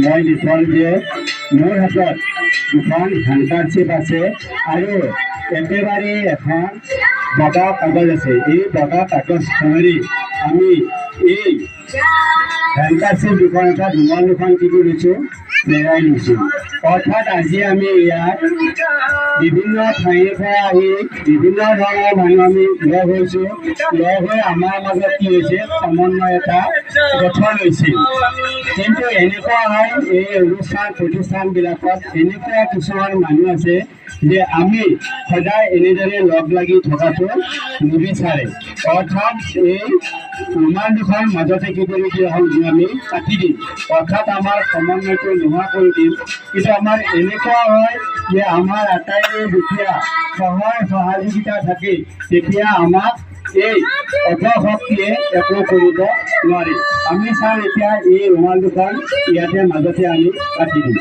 মই দেখুৱাম যে মোৰ হাতত দুখন হেণ্ডকাৰচিপ আছে আৰু একেবাৰে এখন বগা কাগজ আছে। এই বগা কাগজখনেৰে আমি এই হেণ্ডকাৰচিপ দুখন অৰ্থাৎ ৰুমাল দুখন কি কৰিছোঁ মেৰাই লৈছোঁ। অৰ্থাৎ আজি আমি ইয়াত বিভিন্ন ঠাইৰ পৰা আহি বিভিন্ন ধৰণৰ মানুহ আমি লগ হৈছোঁ। লগ হৈ আমাৰ মাজত কি হৈছে সমন্বয় এটা গঠন হৈছিল। কিন্তু এনেকুৱা হয় এই অনুষ্ঠান প্ৰতিষ্ঠানবিলাকত এনেকুৱা কিছুমান মানুহ আছে যে আমি সদায় এনেদৰে লগ লাগি থকাটো নিবিচাৰে। অৰ্থাৎ এই ৰুমাল দুখন মাজতে কি কৰি দিয়া হ'ল আমি কাটি দিম, অৰ্থাৎ আমাৰ সমন্বয়টো নোহোৱা কৰি দিম। কিন্তু আমাৰ এনেকুৱা হয় যে আমাৰ আটাইৰে যেতিয়া সহায় সহযোগিতা থাকে তেতিয়া আমাক এই অৰ্থশক্তিয়ে একো কৰিব নোৱাৰে। আমি চাওঁ এতিয়া এই ৰুমাল দুখন ইয়াতে মাজতে আমি কাটি দিম।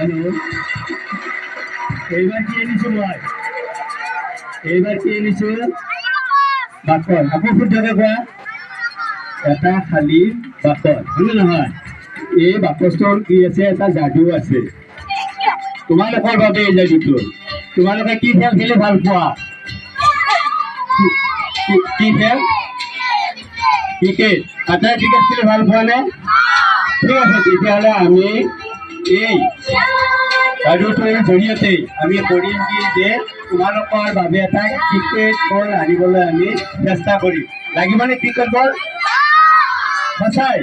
হ্যালো, এইবাৰ কি এনেছো ভাই? এইবাৰ কি এনেছো? বাকল। আকৌ শুদ্ধকে কোৱা। এটা খালী বাকল, হয়নে নহয়? এই বাকচটোৰ কি আছে? এটা যাদু আছে তোমালোকৰ বাবে। এই যাদুটো তোমালোকে কি খেল খেলি ভাল পোৱা? কি খেল? ক্ৰিকেট। আটাই ক্ৰিকেট খেলি ভাল পোৱা নে? ঠিক আছে, তেতিয়াহ'লে আমি এই যাদুটোৰ জৰিয়তে আমি কৰিম কি যে তোমালোকৰ বাবে এটা ক্ৰিকেট বল আনিবলৈ আমি চেষ্টা কৰিম। লাগিবনে ক্ৰিকেট বল? সঁচাই?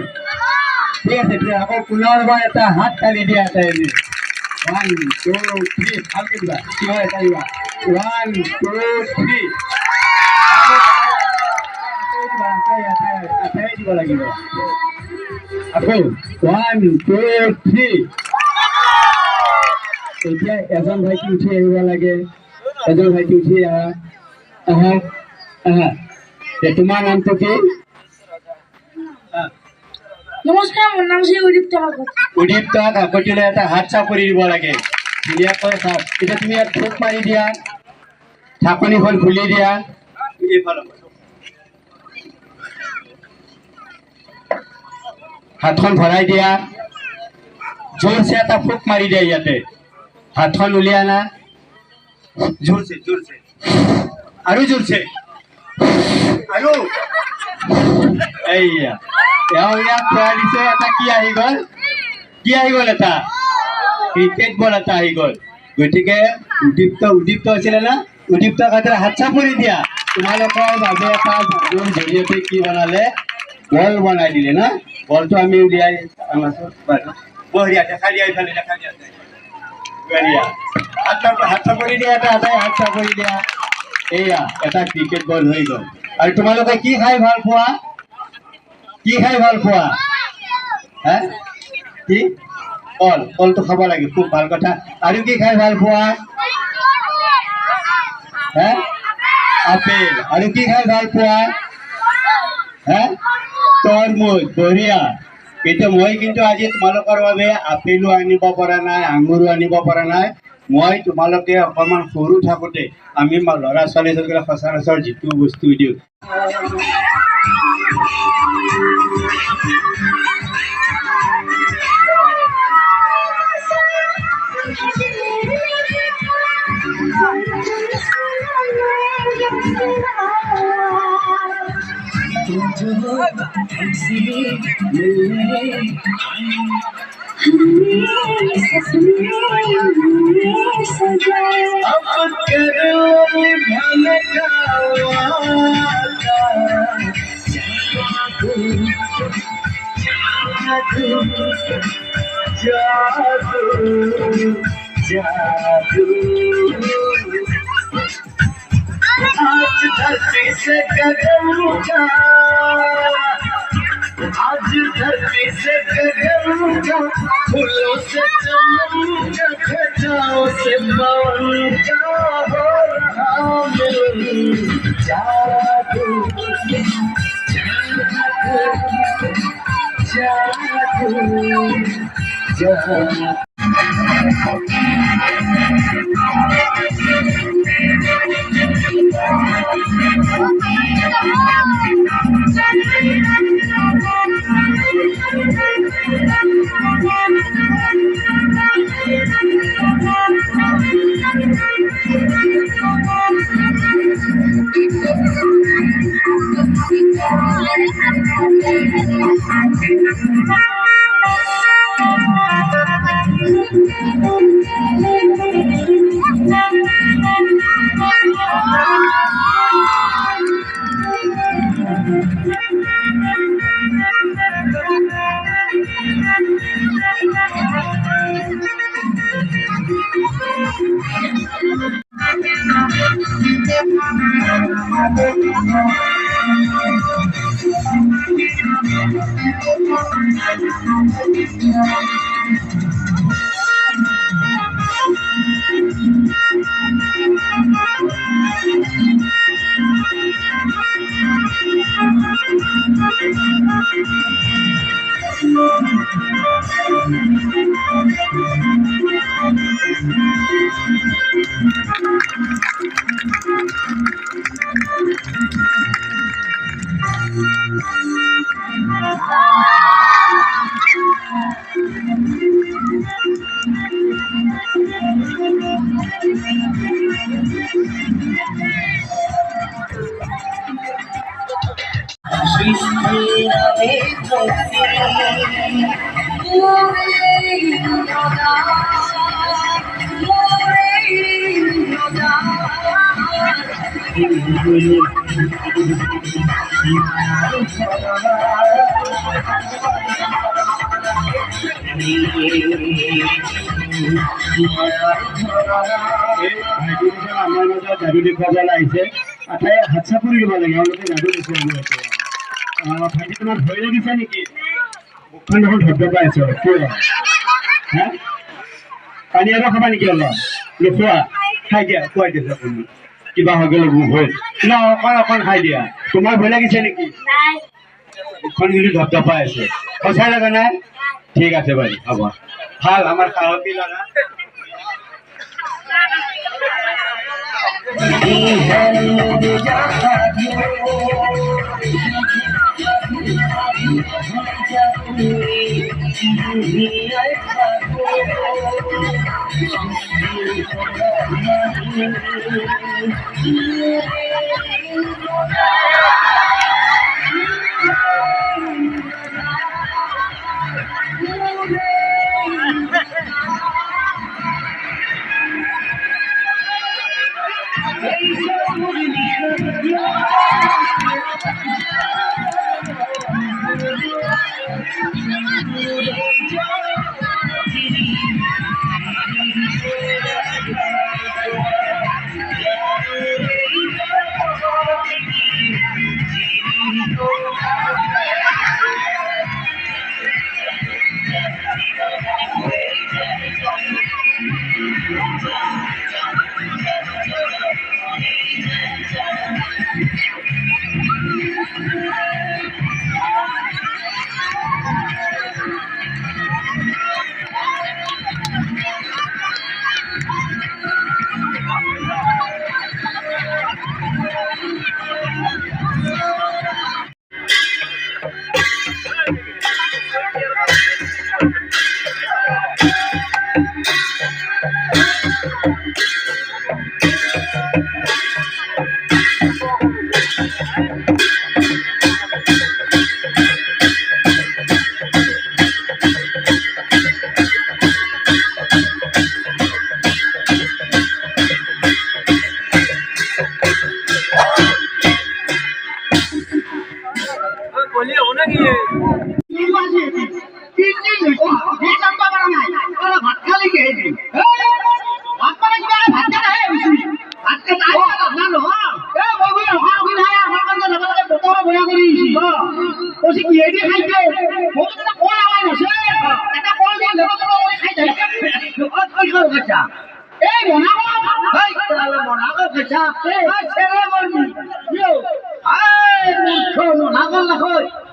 ঠিক আছে, আকৌ পুনৰবাৰ এটা হাত তালি দিয়া এটা এনে। 1 2 3 ভালকে দিবা। কি হয় এটা দিবা। 1 2 3 আটাই দিব লাগিব। আকৌ 1 2 3। এতিয়া এজন ভাইটি উঠি আহিব লাগে। এজন ভাইটি উঠি আহা। আহা আহা। তোমাৰ নামটো কি? নমস্কাৰ, মোৰ নাম শ্ৰী উদীপ্ত কাকত। উদীপ্ত কাকতিলৈ এটা হাত চাপৰি দিব লাগে। ধুনীয়াকৈ চাপ। এতিয়া তুমি ইয়াত ফুট মাৰি দিয়া। ঢাকনিখন খুলি দিয়া। হাতখন ভৰাই দিয়া। জোৰছে এটা ফুট মাৰি দিয়া ইয়াতে। হাতখন উলিয়াই আনা। জোৰছে জোৰছে আৰু জোৰছে আৰু এইয়া ইয়াক খুৱাই দিছে। এটা কি আহি গ'ল? কি আহি গ'ল? এটা ক্ৰিকেট বল এটা আহি গ'ল। গতিকে উদীপ্ত আছিলে না? উদীপ্ত কাকতিৰ হাত চাপৰি দিয়া। তোমালোকৰ বাবে এটা যাদুৰ জৰিয়তে কি বনালে? বল বনাই দিলে না? বলটো আমি উলিয়াই আনাছো। বঢ়িয়া, দেখা দিয়া। এইফালে দেখা দিয়া। বঢ়িয়া। হাত চাপৰি দিয়া। এটা হাত চাপৰি দিয়া। এয়া এটা ক্ৰিকেট বল হৈ গ'ল। আৰু তোমালোকে কি খাই ভাল পোৱা? কি খাই ভাল পোৱা? হে কি? কল। কলটো খাব লাগে, খুব ভাল কথা। আৰু কি খাই ভাল পোৱা? হে আপেল। আৰু কি খাই ভাল পোৱা? হে তৰমুজ। বঢ়িয়া। কিন্তু মই কিন্তু আজি তোমালোকৰ বাবে আপেলো আনিব পৰা নাই, আঙুৰো আনিব পৰা নাই। মই তোমালোকে অকণমান সৰু থাকোঁতে আমি ল'ৰা ছোৱালীসকলে সচৰাচৰ যিটো বস্তু দিওঁ आज धरती से कदम उठा, आज धरती से कदम उठा, फूलों से चमन का खजाओं से पवन का हो रहा मिलन जादू, जादू, আমাৰ মাজত যাদু দেখুৱাবলৈ আহিছে আটাই হাত চাপৰি দিব লাগে এওঁলোকে যাদু দেখুৱাব ভাইটি তোমাৰ ভয় লাগিছে নেকি মুখখন দেখোন ধপধপাই আছে কিয় হা পানী আৰু খাবা নেকি অলপ নোখোৱা খাই দিয়া খুৱাই দিছে আপুনি কিবা হৈ গ'লে ভয় ন অকণ খাই দিয়া তোমাৰ ভয় লাগিছে নেকি মুখখন কিন্তু ধপধপাই আছে সঁচাই লগা নাই ঠিক আছে বাৰু হ'ব ভাল আমাৰ সাহসী ল'ৰা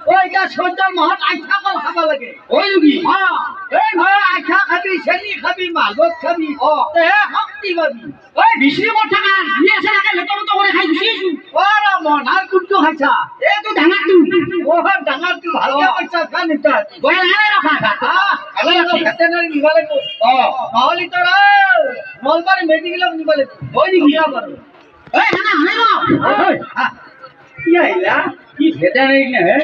Ôi, cái số cho mỏ anh chắc không খাব লাগে হয় নেকি আঠা খাবি চেনি খাবি মালভোগ খাবি শক্তি পাবি বিচৰি ক'ত থাকা যি আছে তাকে লেটৰ পেটৰ কৰি খাই গুচি আহিছোঁ মনাৰ কোনটো খাইছা এইটো ডাঙৰটো ডাঙৰটো ভালকে পইচা খা নিতাত গৈ লাহে ৰখা ভেটেনাৰী নিব লাগিব নহ'লে তোৰ নলবাৰী মেডিকেলত নিব লাগিব হয় নেকি বাৰু এই হানা হানাই ৰ কি আহিলা কি ভেটেনাৰী নে হে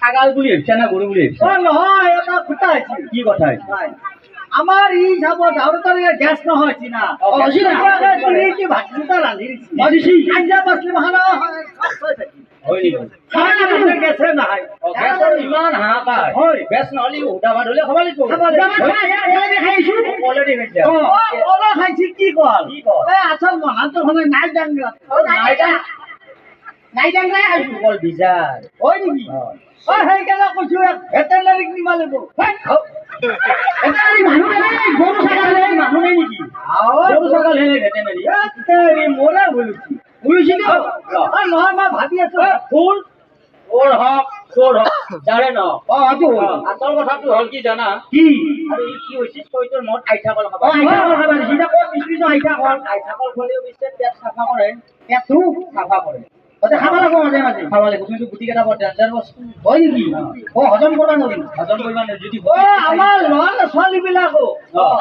ছাগাল বুলি ভাবিছা না গৰু বুলি ভাবিছা নহয় এটা কথা আছে কি কথা হৈছে আমাৰ ই যাব দাউৰতাৰ গেছ নহয় চিনা কি ভাত দুটা ৰান্ধি দিছি আঞ্জা পাচলি মহানা হয় নেকি গেছে নহয় গেছৰ ইমান হাহাকাৰ হয় গেছ নহ'লে সুদা ভাত হ'লে খাব লাগিব অলৰেডি খাইছা অলপ খাইছি কি কল আচল মহানটো হ'লে নাই ডাংৰা নাই ডাংৰাই খাইছোঁ অকল বিজাৰ হয় নেকি সেইকাৰণে কৈছো ভেটেনাৰীক নিব লাগিব মানুহ গৰু ছাগল মানুহ নাই নেকি গৰু ছাগল হে ভেটেনাৰী মোৰে ভুলুছি নহয় মই ভাবি আছো ফুল তোৰ হওক তোৰ হওক যাৰে নহওক আচল কথাটো হ'ল কি জানা কি আৰু ই কি হৈছে তই তোৰ মত আইঠাকল খাবা আইঠাকল খোৱালেও পিছে পেট চাফা কৰে পেটটো চাফা কৰে খাব লাগিব মাজে মাজে খাব লাগিব কিন্তু গুটিকেইটা বৰ ডেঞ্জাৰ বস্তু হয় নেকি হজম কৰিব নোৱাৰিম হজম কৰিব যদি আমাৰ ল'ৰা ছোৱালী বিলাকো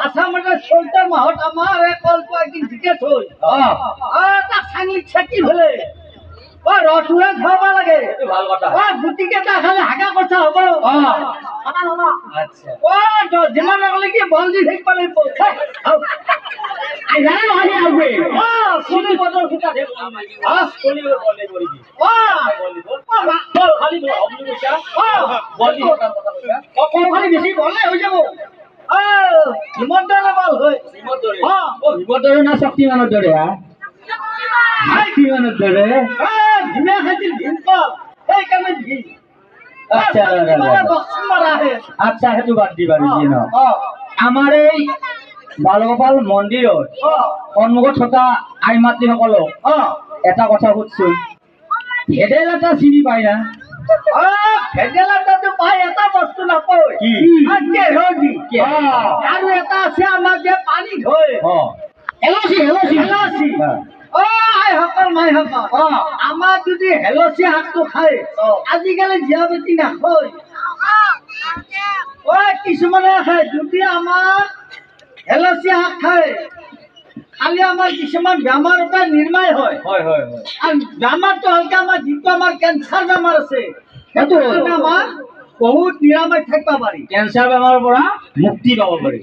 আছামতে চৈত মাহত আমাৰ কলটো একদিন ঠিকে থৈ তাক চাঙিত চেকি ফেলে ৰসুৰে খুৱাব লাগে এইটো ভাল কথা গুটিকেইটা খালে হাগা কথা হ'ব আচ্ছা যিমান আগলে কি বল দি থাকিব লাগিব বেছি বলে হৈ যাব হিমন্তৰে বল হয় হিমন্তৰে না শক্তিমানৰ দৰে শক্তিমানৰ দৰে ভীমে খাইছিল ভীমকল সেইকাৰণে ভীম আচ্ছা সেইটো বাদ দি বাৰু যি নহওক আমাৰ এই বালগোপাল মন্দিৰত সন্মুখত থকা আই মাতৃসকলক এটা কথা সুধছো ভেদাইলতা চিনি পায় না ভেদাইলতাটো পাই এটা বস্তু নাপায় আৰু এটা আছে আমাক যে পানী ধৰে হেলচি আইসকল মাইসকল আমাৰ যদি হেলচি শাকটো খায় আজিকালি জীয়া বেটি নাখায় কিছুমানে খায় যদি আমাৰ হেলচি শাক খায় খালি আমাৰ কিছুমান বেমাৰৰ পৰা নিৰ্মায় হয় আৰু বেমাৰটো হ'লকে আমাৰ যিটো আমাৰ কেঞ্চাৰ বেমাৰ আছে সেইটো আমাৰ বহুত নিৰাময় থাকিব পাৰি কেঞ্চাৰ বেমাৰৰ পৰা মুক্তি পাব পাৰি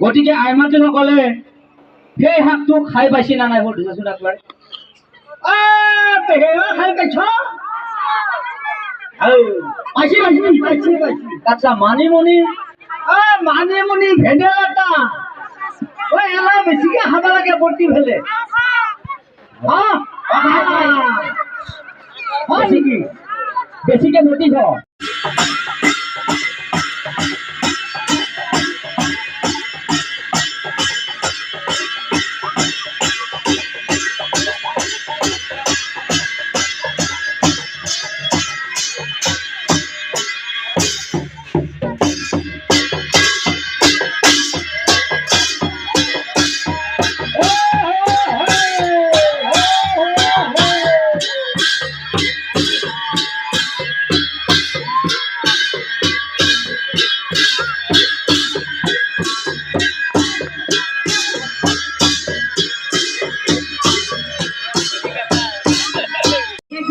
গতিকে আই মাতৃসকলে সেই শাকটো খাই পাইছি না নাই সুধিছোন একবাৰ খাই পাইছ আচ্ছা মানিমুনি মানিমুনি ভেদাইলতা এলা বেছিকে খাব লাগে বটি ফেলে বেছিকে বটি খাওঁ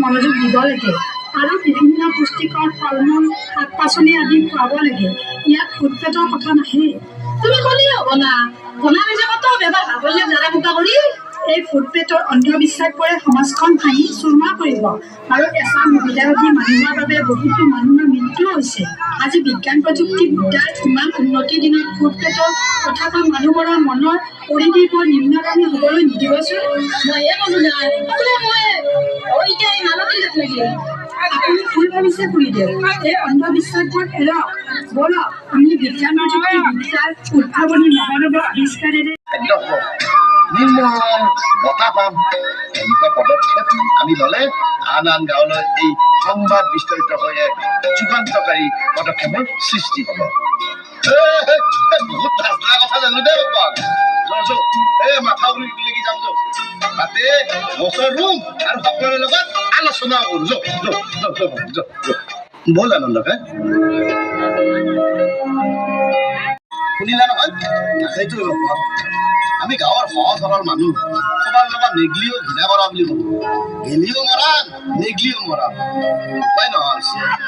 মনোযোগ দিব লাগে আৰু বিভিন্ন পুষ্টিকৰ ফল মূল শাক পাচলি আদি খুৱাব লাগে ইয়াত ফুড পেটৰ কথা নাহে তুমি ক'লেই হ'ব না বনাই যাবতো বেমাৰ ভাগলে জাৰা বোকা কৰি এই ফুড পেটৰ অন্ধবিশ্বাসবোৰে সমাজখন ভাঙি চুৰমা কৰিব আৰু এচাম মহিলাবাদী মানুহৰ বাবে বহুতো মানুহৰ মৃত্যু হৈছে আজি বিজ্ঞান প্ৰযুক্তিবিদ্যাৰ ইমান উন্নতিৰ দিনত ফুড পেটৰ কথা কৈ মানুহবোৰৰ মনৰ পৰিধি বৰ নিম্নগামী হ'বলৈ নিদিবচোন ময়ে ক'লো নাই আপুনি ভুল ভাবিছে কৰি দিয়ক এই অন্ধবিশ্বাসবোৰ এৰক বলক আমি বিজ্ঞান প্ৰযুক্তিবিদ্যাৰ উদ্ভাৱনী নৱনৱ আৱিষ্কাৰেৰে নিৰ্মল বতাহ পাম। এনেকুৱা পদক্ষেপ আমি ল'লে আন আন গাঁৱলৈ এই সংবাদ বিস্তাৰিত হৈ এক যুগান্তকাৰী পদক্ষেপৰ সৃষ্টি হ'ব। বহুত ঠাচা কথা জানো দেই বাপাক। এই মাথা উলিকি যাম যাওঁ, তাতে গছৰ ৰুম আৰু সকলোৰে লগত আলোচনা কৰোঁ। ব'ল আনন্দকে শুনিলা নহয়? সেইটো বাপাক, আমি গাঁৱৰ সহজ সৰল মানুহ, সবাৰ লগত নেগলিও ঘৃণা কৰা বুলি কব। গেলিও মৰাণ, নেগলিও মৰাণ, উপায় নহয়।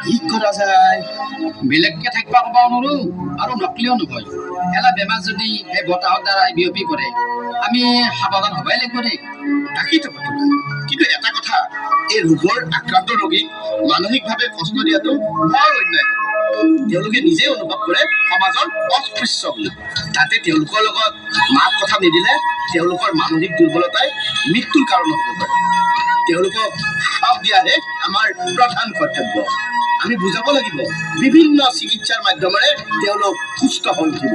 কি কৰা যায়? বেলেগকে থাকিব ক'ব নোৱাৰো আৰু নকলিও নহয়। এলা বেমাৰ যদি সেই বতাহৰ দ্বাৰা বিয়পি পৰে, আমি সাৱধান হ'বই লাগিব দেই। তাকেইতো কথা। কিন্তু এটা কথা, এই ৰোগৰ আক্ৰান্ত ৰোগীক মানসিকভাৱে কষ্ট দিয়াটো বৰ অন্যায়। তেওঁলোকে নিজে অনুভৱ কৰে সমাজৰ অস্পৃশ্য বুলি। তাতে তেওঁলোকৰ লগত মাত কথা নিদিলে তেওঁলোকৰ মানসিক দুৰ্বলতাই মৃত্যুৰ কাৰণ হ'ব পাৰে। তেওঁলোকক সাহস দিয়াহে আমাৰ প্ৰধান কৰ্তব্য। আমি বুজাব লাগিব, বিভিন্ন চিকিৎসাৰ মাধ্যমেৰে তেওঁলোক সুস্থ হৈ উঠিব।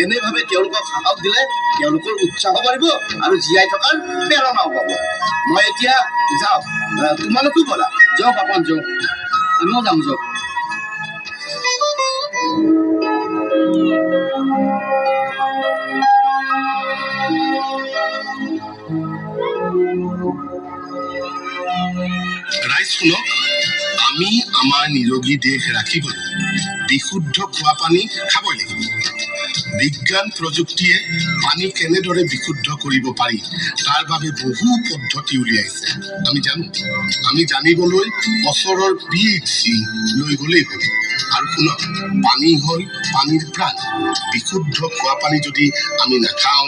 এনেভাৱে তেওঁলোকক সাহস দিলে তেওঁলোকৰ উৎসাহ বাঢ়িব আৰু জীয়াই থকাৰ প্ৰেৰণাও পাব। মই এতিয়া যাওঁ, তোমালোকো ব'লা। যাওক আপন যাওক, আমিও যাম যাওক। ৰাইজ শুনক, আমি আমাৰ নিৰোগী দেহ ৰাখিবলৈ বিশুদ্ধ খোৱা পানী খাবই লাগিব। বিজ্ঞান প্ৰযুক্তিয়ে পানী কেনেদৰে বিশুদ্ধ কৰিব পাৰি তাৰ বাবে বহু পদ্ধতি উলিয়াইছে। আমি জানিবলৈ ওচৰৰ PHC লৈ গ'লেই হ'ল। আৰু শুনক, পানী হ'ল পানীৰ প্ৰাণ। বিশুদ্ধ খোৱা পানী যদি আমি নাখাওঁ,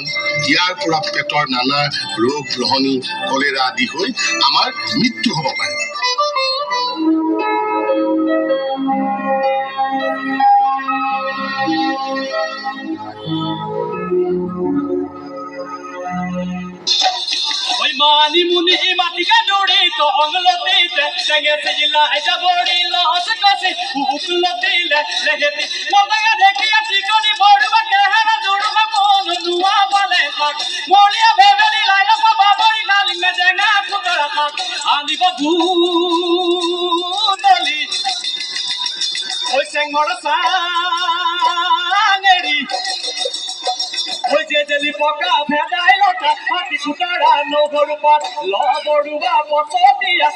ইয়াৰ পৰা পেটৰ নানা ৰোগ গ্ৰহণী, কলেৰা আদি হৈ আমাৰ মৃত্যু হ'ব পাৰে। মানিমুনি মাটিকা দৌৰি টংলতিতে লেগেতে জিলাই যাবৰি লস কসি উকলতিলে লেগেতে মগা দেখি চিকনি বড়বাকে হেৰা দৌড়বা মন দুয়া বলে কাট মলিয়া ভেবেলি লাইলা বাবরি লালি মেজেঙা কুতরা কাট আনি বাবু দলি ওই সেংমর সাঙেরি ওই যে জেলি পকা ভেদাই লটা হাতি সুতারা নহরু পাত লবড়ুয়া পচতিয়া